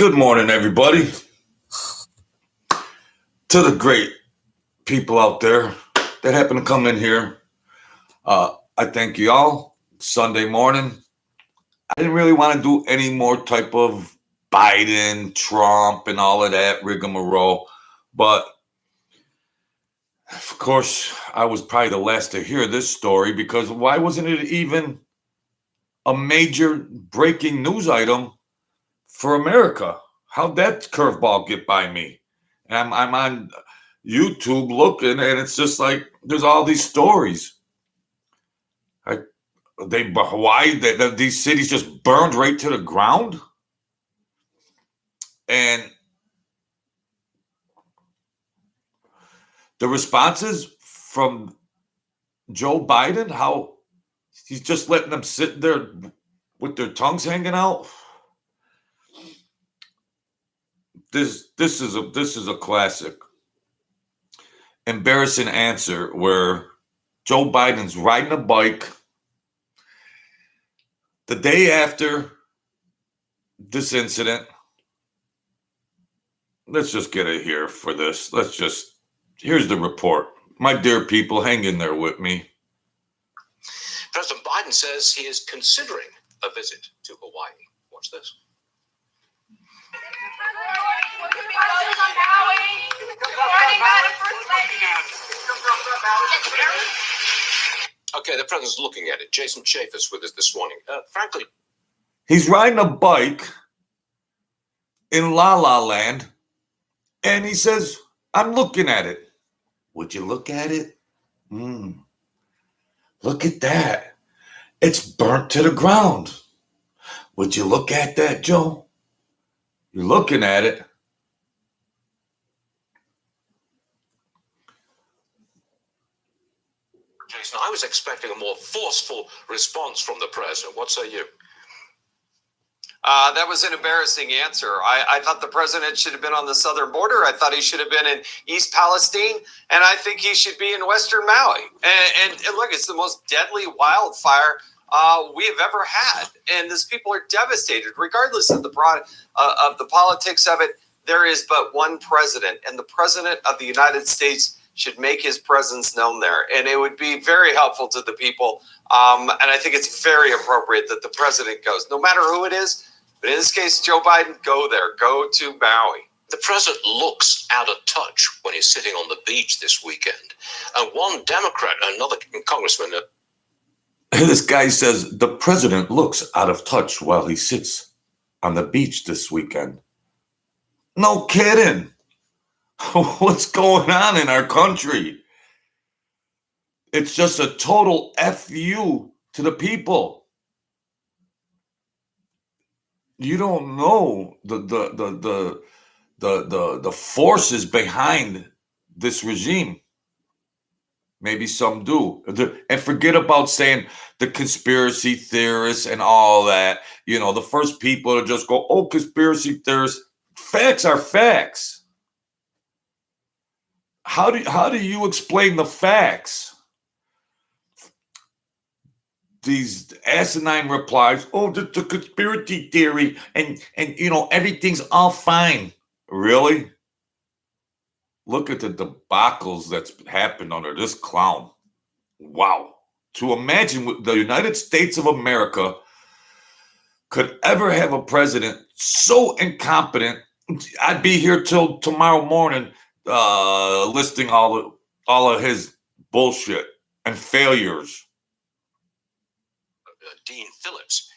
Good morning, everybody. To the great people out there that happen to come in here, I thank you all. Sunday morning. I didn't really want to do any more type of Biden, Trump, and all of that rigmarole. But of course, I was probably the last to hear this story because why wasn't it even a major breaking news item for America? How'd that curveball get by me? And I'm on YouTube looking, and it's just like there's all these stories. Hawaii, these cities just burned right to the ground, and the responses from Joe Biden, how he's just letting them sit there with their tongues hanging out. This is a classic embarrassing answer where Joe Biden's riding a bike the day after this incident. Let's just get it here for this. Here's the report. My dear people, hang in there with me. President Biden says he is considering a visit to Hawaii. Watch this. Okay, the president's looking at it. Jason Chaffetz with us this morning. Frankly, he's riding a bike in La La Land, and he says, I'm looking at it. Would you look at it? Look at that. It's burnt to the ground. Would you look at that, Joe? You're looking at it. Jason, I was expecting a more forceful response from the president. What say you? That was an embarrassing answer. I thought the president should have been on the southern border. I thought he should have been in East Palestine, and I think he should be in Western Maui. And look, it's the most deadly wildfire we have ever had, and these people are devastated, regardless of the politics of it. There is but one president, and the president of the United States should make his presence known there, and it would be very helpful to the people. And I think it's very appropriate that the president goes, no matter who it is. But in this case, Joe Biden, go there. Go to Maui. The president looks out of touch when he's sitting on the beach this weekend. And one Democrat, another congressman. This guy says the president looks out of touch while he sits on the beach this weekend. No kidding. What's going on in our country? It's just a total FU to the people. You don't know the forces behind this regime. Maybe some do. And forget about saying the conspiracy theorists and all that. You know, the first people to just go, oh, conspiracy theorists. Facts are facts. How do you explain the facts? These asinine replies, oh, the conspiracy theory, and you know, everything's all fine. Really? Look at the debacles that's happened under this clown. Wow. To imagine the United States of America could ever have a president so incompetent. I'd be here till tomorrow morning listing all of his bullshit and failures. Dean Phillips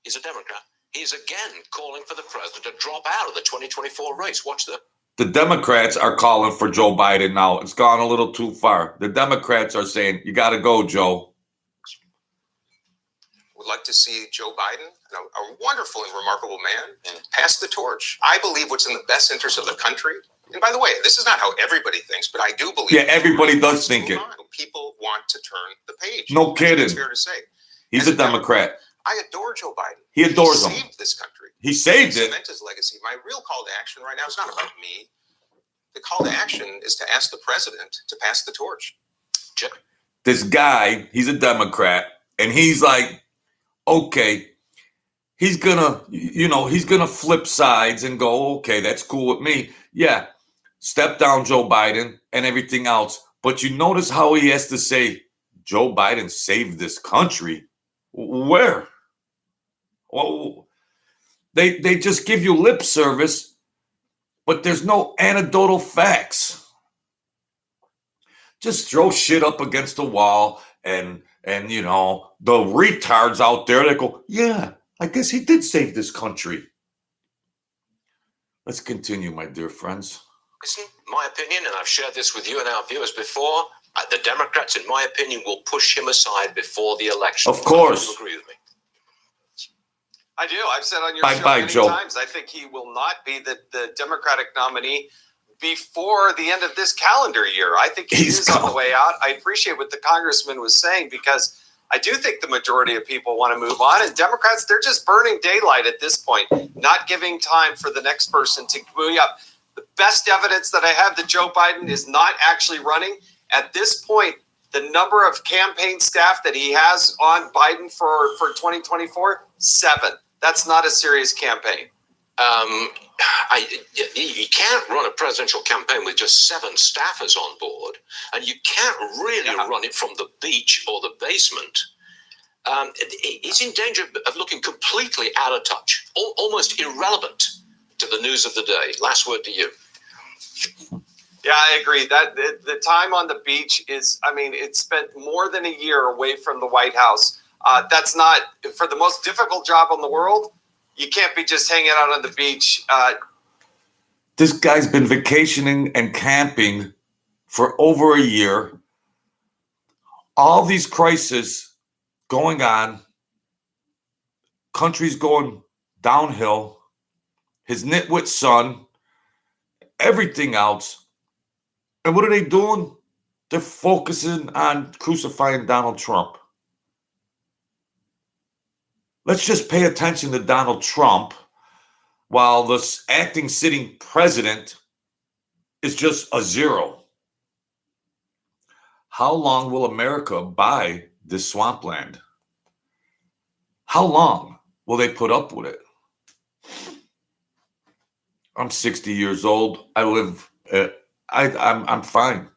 is a Democrat. He's again calling for the president to drop out of the 2024 race. Watch the Democrats are calling for Joe Biden now. It's gone a little too far. The Democrats are saying, you got to go, Joe. Would like to see Joe Biden, a wonderful and remarkable man, and pass the torch. I believe what's in the best interest of the country. And by the way, this is not how everybody thinks, but I do believe. Yeah, everybody does think it. People want to turn the page. No kidding. It's fair to say. He's a Democrat. I adore Joe Biden. He adores him. He saved this country. He saved it. Cement his legacy. My real call to action right now is not about me. The call to action is to ask the president to pass the torch. This guy, he's a Democrat, and he's like, okay, he's gonna flip sides and go, okay, that's cool with me. Yeah, step down Joe Biden and everything else. But you notice how he has to say, Joe Biden saved this country. Where? Well, they just give you lip service, but there's no anecdotal facts. Just throw shit up against the wall and the retards out there that go, yeah, I guess he did save this country. Let's continue, my dear friends. Listen, my opinion, and I've shared this with you and our viewers before, the Democrats, in my opinion, will push him aside before the election. Of course. You agree with me? I do. I've said on your show Bye, many Joe. times, I think he will not be the Democratic nominee before the end of this calendar year. I think he's on the way out. I appreciate what the congressman was saying, because I do think the majority of people want to move on. And Democrats, they're just burning daylight at this point, not giving time for the next person to move up. The best evidence that I have that Joe Biden is not actually running at this point, the number of campaign staff that he has on Biden for 2024, 7. That's not a serious campaign. You can't run a presidential campaign with just 7 staffers on board, and you can't really run it from the beach or the basement. He's in danger of looking completely out of touch, almost irrelevant to the news of the day. Last word to you. Yeah, I agree. That the time on the beach is, it's spent more than a year away from the White House. That's not, for the most difficult job in the world, you can't be just hanging out on the beach. This guy's been vacationing and camping for over a year. All these crises going on. Country's going downhill. His nitwit son. Everything else. And what are they doing? They're focusing on crucifying Donald Trump. Let's just pay attention to Donald Trump while the acting sitting president is just a 0. How long will America buy this swampland? How long will they put up with it? I'm 60 years old. I live, I'm fine.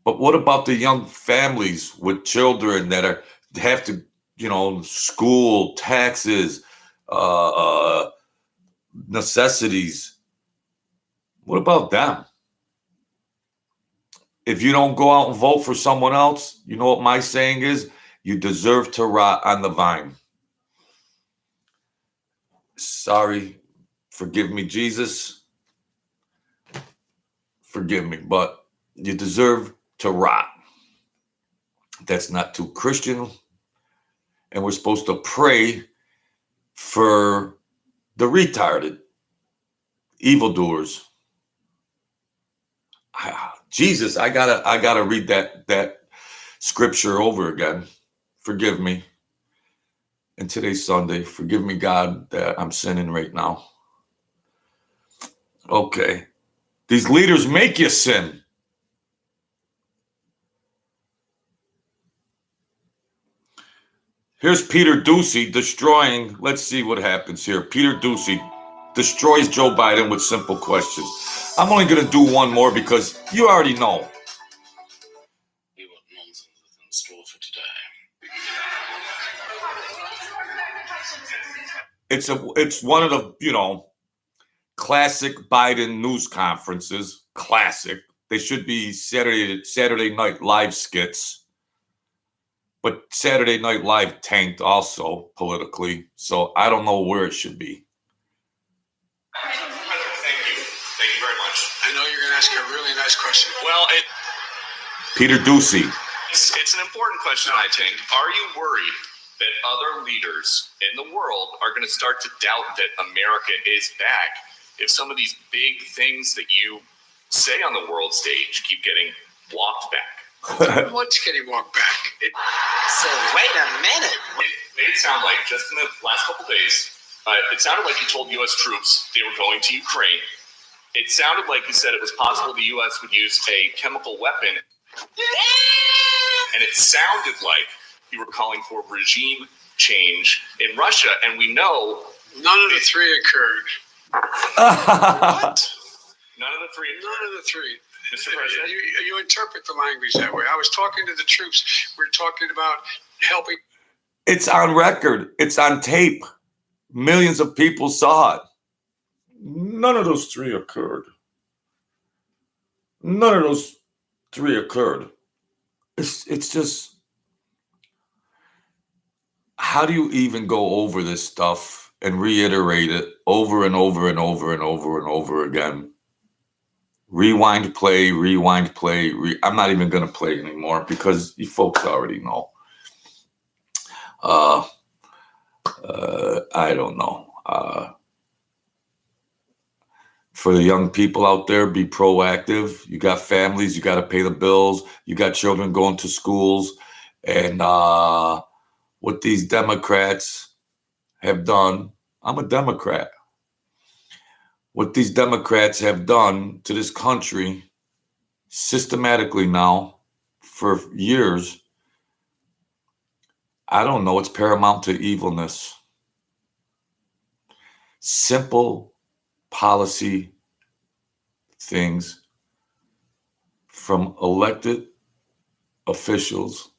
But what about the young families with children that have to, school, taxes, necessities? What about them? If you don't go out and vote for someone else, you know what my saying is? You deserve to rot on the vine. Sorry, forgive me, Jesus. Forgive me, but you deserve to rot. That's not too Christian. And we're supposed to pray for the retarded, evildoers. Jesus, I gotta read that scripture over again. Forgive me. And today's Sunday. Forgive me, God, that I'm sinning right now. Okay. These leaders make you sin. Here's Peter Doocy destroying. Let's see what happens here. Peter Doocy destroys Joe Biden with simple questions. I'm only going to do one more because you already know. What nonsense is in store for today? It's one of the, classic Biden news conferences. Classic. They should be Saturday Night Live skits. But Saturday Night Live tanked also politically. So I don't know where it should be. Thank you. Thank you very much. I know you're going to ask a really nice question. Well, Peter Doocy. it's an important question, I think. Are you worried that other leaders in the world are going to start to doubt that America is back if some of these big things that you say on the world stage keep getting walked back? What's getting walked back? So wait a minute. It made it sound like, just in the last couple days, it sounded like you told U.S. troops they were going to Ukraine. It sounded like you said it was possible the U.S. would use a chemical weapon. And it sounded like you were calling for regime change in Russia, and we know None of the three occurred. what? None of the three. None of the three. Mr. President. You interpret the language that way. I was talking to the troops. We're talking about helping. It's on record. It's on tape. Millions of people saw it. None of those three occurred. None of those three occurred. It's just, how do you even go over this stuff and reiterate it over and over and over and over and over again? Rewind, play, rewind, play. I'm not even going to play anymore because you folks already know. I don't know. For the young people out there, be proactive. You got families, you got to pay the bills. You got children going to schools. And what these Democrats have done, I'm a Democrat. What these Democrats have done to this country systematically now for years, I don't know, it's paramount to evilness. Simple policy things from elected officials.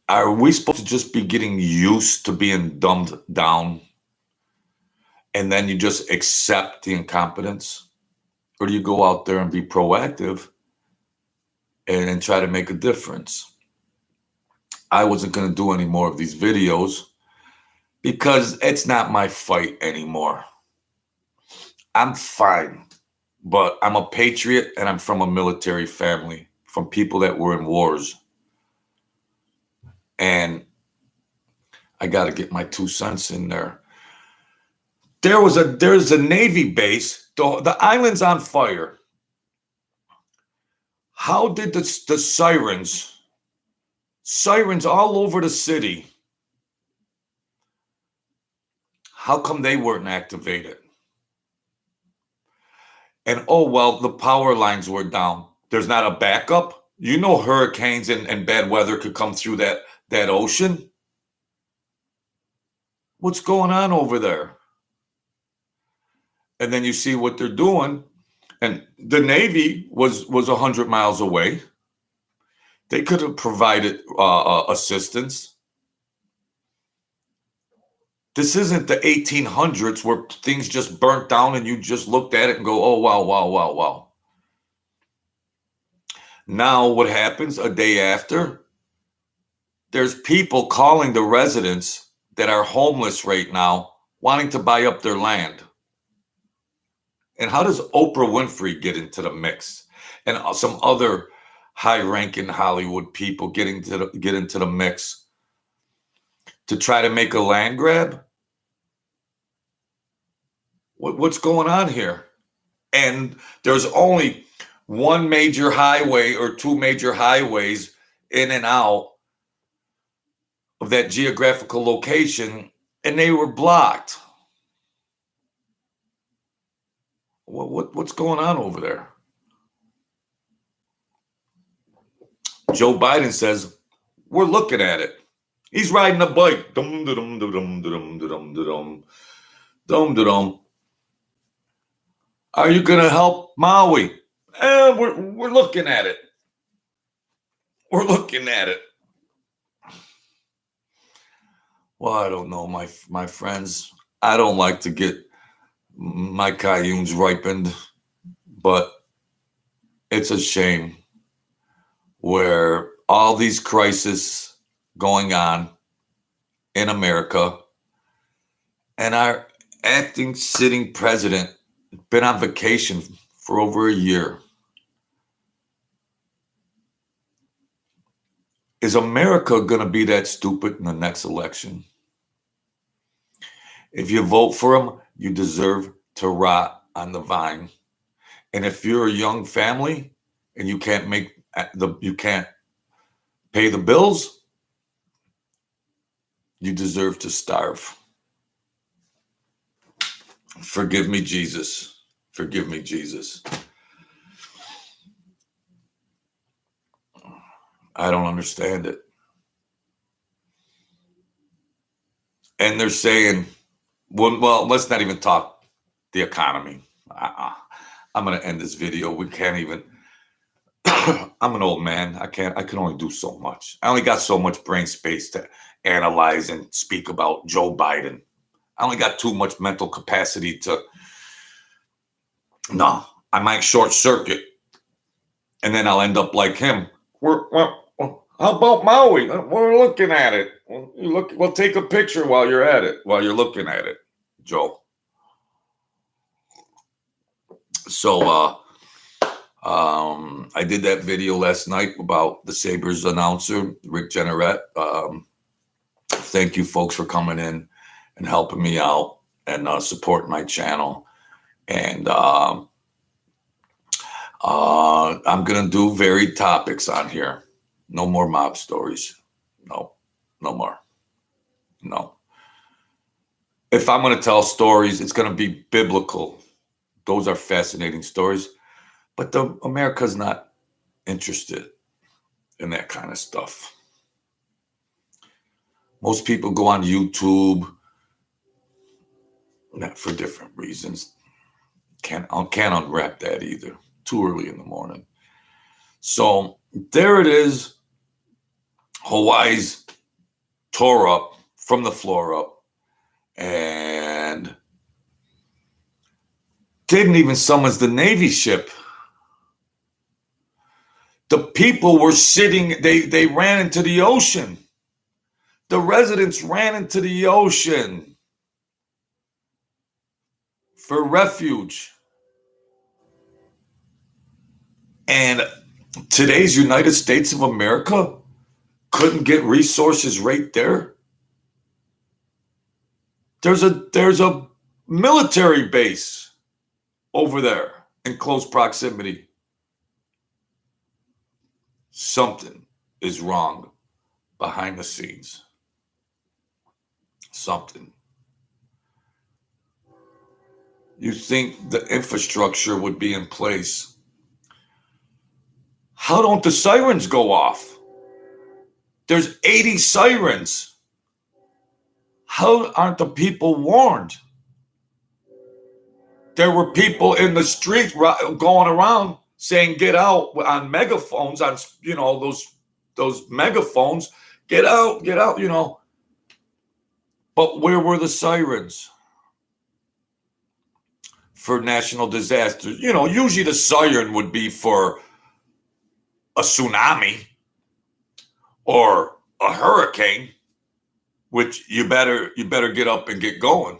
Are we supposed to just be getting used to being dumbed down and then you just accept the incompetence? Or do you go out there and be proactive and try to make a difference? I wasn't going to do any more of these videos because it's not my fight anymore. I'm fine, but I'm a patriot and I'm from a military family, from people that were in wars. And I got to get my 2 cents in there. There's a Navy base. The island's on fire. How did the sirens all over the city, how come they weren't activated? And oh, well, the power lines were down. There's not a backup. You know, hurricanes and bad weather could come through that ocean. What's going on over there? And then you see what they're doing. And the Navy was 100 miles away. They could have provided assistance. This isn't the 1800s where things just burnt down and you just looked at it and go, oh, wow, wow, wow, wow. Now what happens a day after? There's people calling the residents that are homeless right now, wanting to buy up their land. And how does Oprah Winfrey get into the mix? And some other high-ranking Hollywood people get into the mix to try to make a land grab? What's going on here? And there's only one major highway or two major highways in and out of that geographical location, and they were blocked. What's going on over there? Joe Biden says, we're looking at it. He's riding a bike. Dum dum dum dum dum dum dum dum dum. Are you going to help Maui? We're looking at it. We're looking at it. Well, I don't know, my friends. I don't like to get my cayunes ripened, but it's a shame where all these crises going on in America and our acting sitting president been on vacation for over a year. Is America going to be that stupid in the next election? If you vote for him, you deserve to rot on the vine. And if you're a young family and you can't pay the bills, you deserve to starve. Forgive me, Jesus. Forgive me, Jesus. I don't understand it. And they're saying, well, let's not even talk the economy. I'm going to end this video. We can't even. I'm an old man. I can only do so much. I only got so much brain space to analyze and speak about Joe Biden. I only got too much mental capacity to. No, I might short circuit, and then I'll end up like him. How about Maui? We're looking at it. We'll take a picture while you're at it, while you're looking at it, Joe. So I did that video last night about the Sabres announcer, Rick Jenneret. Thank you, folks, for coming in and helping me out and supporting my channel. And I'm going to do varied topics on here. No more mob stories. No more. No. If I'm going to tell stories, it's going to be biblical. Those are fascinating stories. But America's not interested in that kind of stuff. Most people go on YouTube for different reasons. Can't unwrap that either. Too early in the morning. So there it is. Hawaii's tore up from the floor up and didn't even summons the Navy ship. The people were sitting, they ran into the ocean. The residents ran into the ocean for refuge. And today's United States of America couldn't get resources right there. There's a military base over there in close proximity. Something is wrong behind the scenes. Something. You think the infrastructure would be in place. How don't the sirens go off? There's 80 sirens. How aren't the people warned? There were people in the street going around saying, get out, on megaphones, on, those megaphones, get out, But where were the sirens for national disaster? Usually the siren would be for a tsunami or a hurricane, which you better get up and get going.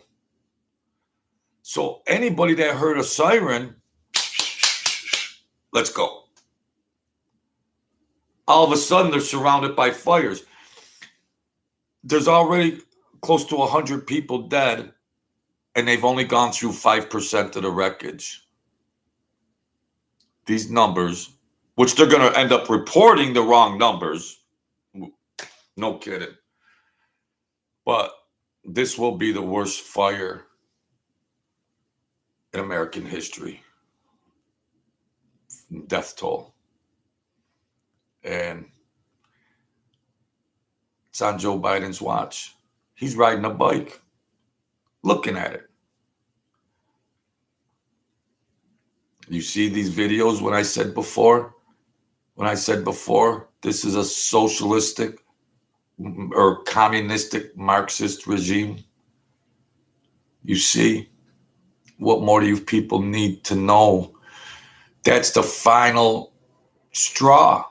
So anybody that heard a siren, let's go. All of a sudden, they're surrounded by fires. There's already close to 100 people dead, and they've only gone through 5% of the wreckage. These numbers, which they're going to end up reporting the wrong numbers. No kidding. But this will be the worst fire in American history. Death toll. And it's on Joe Biden's watch. He's riding a bike, looking at it. You see these videos when I said before, this is a socialistic or communistic Marxist regime. You see, what more do you people need to know? That's the final straw.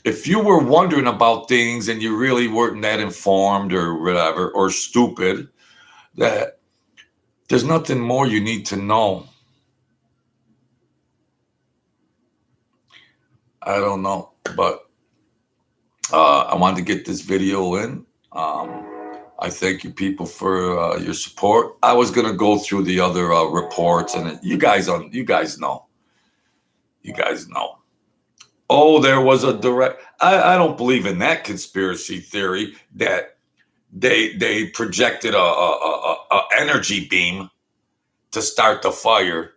If you were wondering about things and you really weren't that informed or whatever, or stupid, that there's nothing more you need to know. I don't know, but I wanted to get this video in. I thank you people for your support. I was gonna go through the other reports, and you guys know. Oh, there was a direct. I don't believe in that conspiracy theory that they projected a energy beam to start the fire.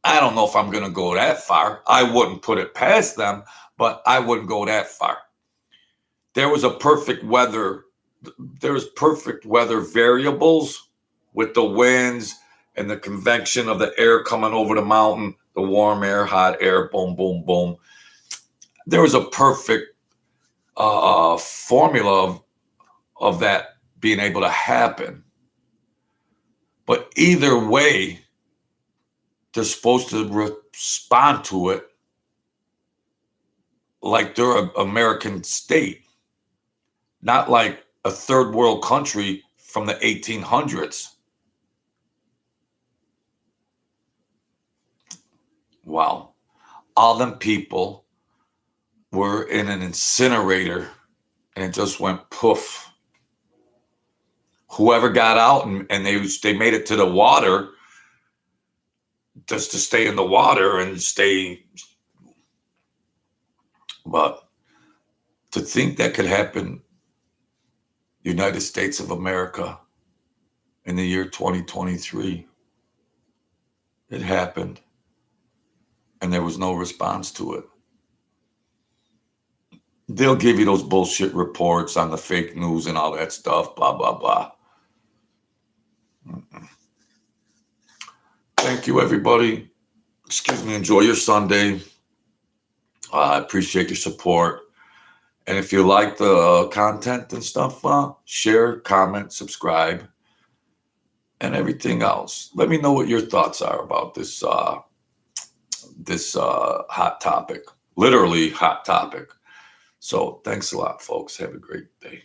I don't know if I'm going to go that far. I wouldn't put it past them, but I wouldn't go that far. There's perfect weather variables with the winds and the convection of the air coming over the mountain, the warm air, hot air, boom, boom, boom. There was a perfect formula of that being able to happen. But either way, they're supposed to respond to it like they're an American state, not like a third world country from the 1800s. Wow. All them people were in an incinerator and it just went poof. Whoever got out and they made it to the water just to stay in the water and stay. But to think that could happen, United States of America, in the year 2023, it happened, and there was no response to it. They'll give you those bullshit reports on the fake news and all that stuff, blah, blah, blah. Thank you, everybody. Excuse me. Enjoy your Sunday. I appreciate your support. And if you like the content and stuff, share, comment, subscribe, and everything else. Let me know what your thoughts are about this hot topic, literally hot topic. So thanks a lot, folks. Have a great day.